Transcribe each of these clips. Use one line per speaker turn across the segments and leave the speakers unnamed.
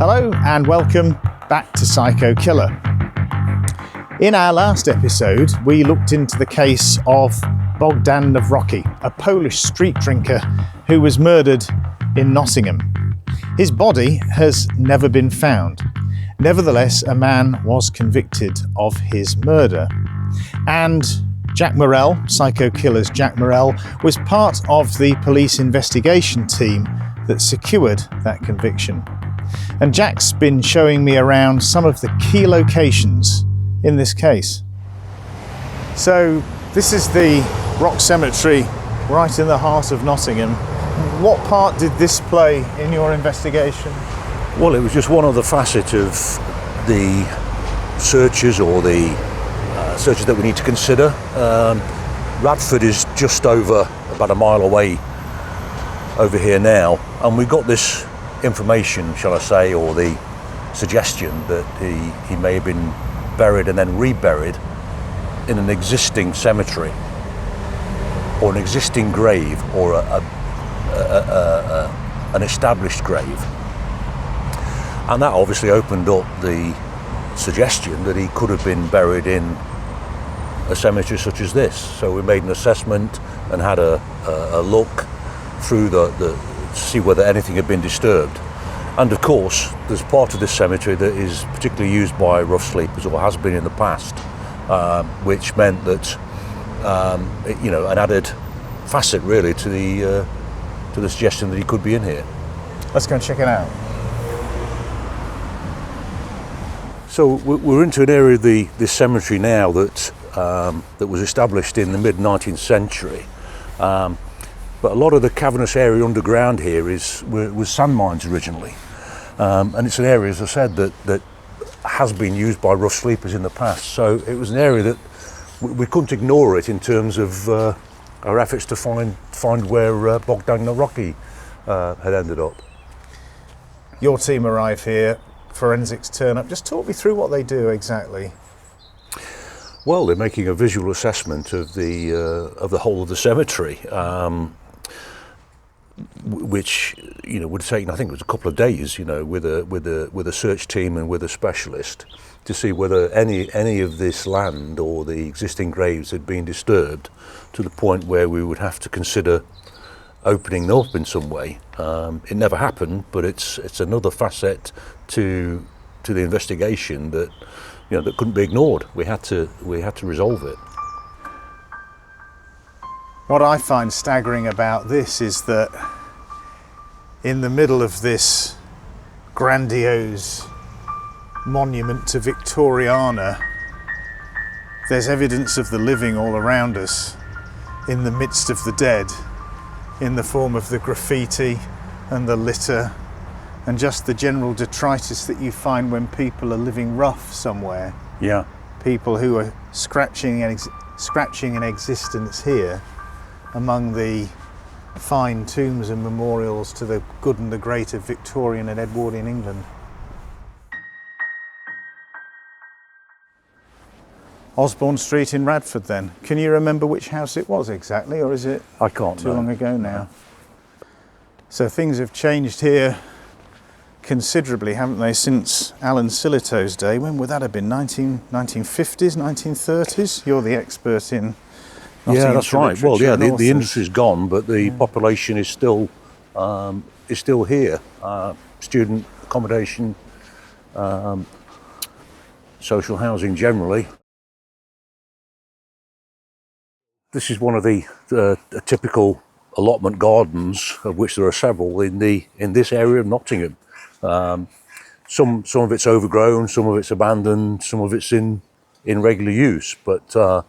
Hello and welcome back to Psycho Killer. In our last episode, we looked into the case of Bogdan Nawrocki, a Polish street drinker who was murdered in Nottingham. His body has never been found. Nevertheless, a man was convicted of his murder. And Jack Morrell, Psycho Killer's Jack Morrell, was part of the police investigation team that secured that conviction. And Jack's been showing me around some of the key locations in this case. So this is the Rock Cemetery right in the heart of Nottingham. What part did this play in your investigation?
Well, it was just one of the facets of the searches or the searches that we need to consider. Radford is just over about a mile away over here now, and we got this information, shall I say, or the suggestion that he may have been buried and then reburied in an existing cemetery or an existing grave or an established grave. And that obviously opened up the suggestion that he could have been buried in a cemetery such as this. So we made an assessment and had a look through to see whether anything had been disturbed. And of course, there's part of this cemetery that is particularly used by rough sleepers, or has been in the past, which meant that an added facet really to the suggestion that he could be in here.
Let's go and check it out.
So we're into an area of this cemetery now that was established in the mid-19th century. But a lot of the cavernous area underground here was sand mines originally. And it's an area, as I said, that has been used by rough sleepers in the past. So it was an area that we couldn't ignore it in terms of our efforts to find where Bogdan Nawrocki had ended up.
Your team arrive here, forensics turn up. Just talk me through what they do exactly.
Well, they're making a visual assessment of the whole of the cemetery, which would have taken, I think it was a couple of days, with a search team and with a specialist to see whether any of this land or the existing graves had been disturbed to the point where we would have to consider opening them up in some way. It never happened, but it's another facet to the investigation that that couldn't be ignored. We had to resolve it.
What I find staggering about this is that in the middle of this grandiose monument to Victoriana, there's evidence of the living all around us in the midst of the dead, in the form of the graffiti and the litter and just the general detritus that you find when people are living rough somewhere.
Yeah.
People who are scratching an existence here among the fine tombs and memorials to the good and the great of Victorian and Edwardian England. Osborne Street in Radford then. Can you remember which house it was exactly, or is it
I can't
too long ago now? So things have changed here considerably, haven't they, since Alan Sillitoe's day? When would that have been? 1950s, 1930s? You're the expert in
Yeah, that's right. Well, yeah, the industry's gone, but the population is still here. Student accommodation, social housing generally. This is one of the typical allotment gardens, of which there are several in this area of Nottingham. Some of it's overgrown, some of it's abandoned, some of it's in regular use, but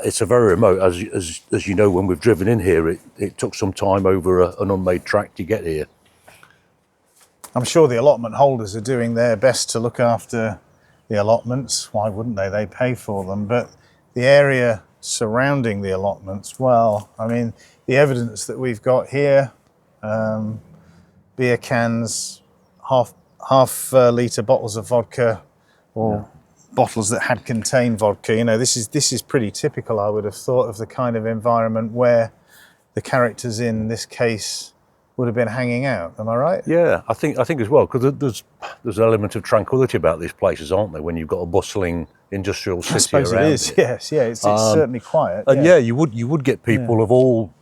it's a very remote, as you know, when we've driven in here, it took some time over an unmade track to get here.
I'm sure the allotment holders are doing their best to look after the allotments. Why wouldn't they? They pay for them. But the area surrounding the allotments, well, I mean, the evidence that we've got here, beer cans, half litre bottles of vodka, or bottles that had contained vodka. This is pretty typical, I would have thought, of the kind of environment where the characters in this case would have been hanging out. Am I right?
Yeah, I think as well, because there's an element of tranquility about these places, aren't there? When you've got a bustling industrial city
I suppose
around
it is. Yes, yeah, it's certainly quiet.
And you would get people of all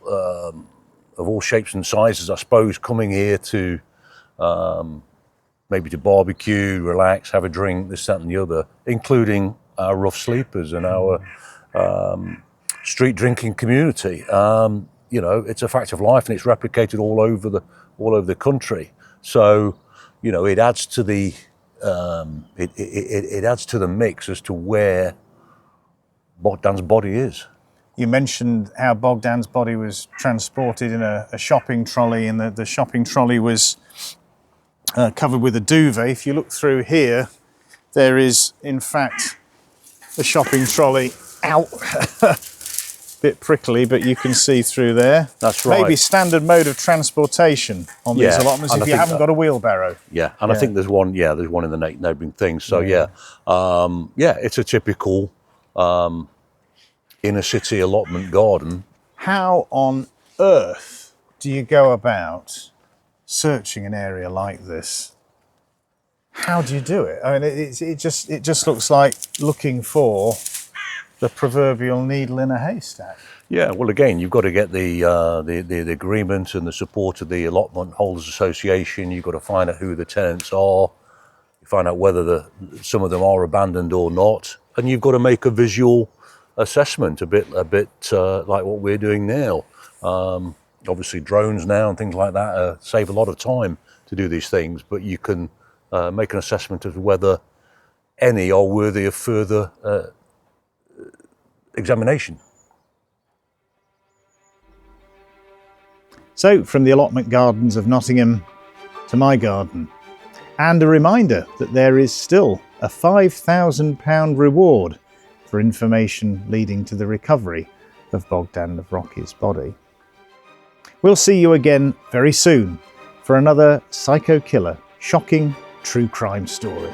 shapes and sizes, I suppose, coming here to maybe to barbecue, relax, have a drink, this, that, and the other, including our rough sleepers and our street drinking community. You know, it's a fact of life, and it's replicated all over the country. So, you know, it adds to the it adds to the mix as to where Bogdan's body is.
You mentioned how Bogdan's body was transported in a shopping trolley, and the shopping trolley was covered with a duvet. If you look through here, there is, in fact, a shopping trolley out. Bit prickly, but you can see through there.
That's right.
Maybe standard mode of transportation on these allotments if you haven't got a wheelbarrow.
Yeah, and I think there's one in the neighbouring things. So it's a typical inner city allotment garden. How
on earth do you go about searching an area like this? How do you do it? I mean, it just looks like looking for the proverbial needle in a haystack.
Yeah, well, again, you've got to get the agreement and the support of the Allotment Holders Association. You've got to find out who the tenants are. You find out whether some of them are abandoned or not, and you've got to make a visual assessment, a bit like what we're doing now. Obviously, drones now and things like that save a lot of time to do these things, but you can make an assessment of whether any are worthy of further examination.
So, from the allotment gardens of Nottingham to my garden, and a reminder that there is still a £5,000 reward for information leading to the recovery of Bogdan Nawrocki's body. We'll see you again very soon for another psycho killer, shocking true crime story.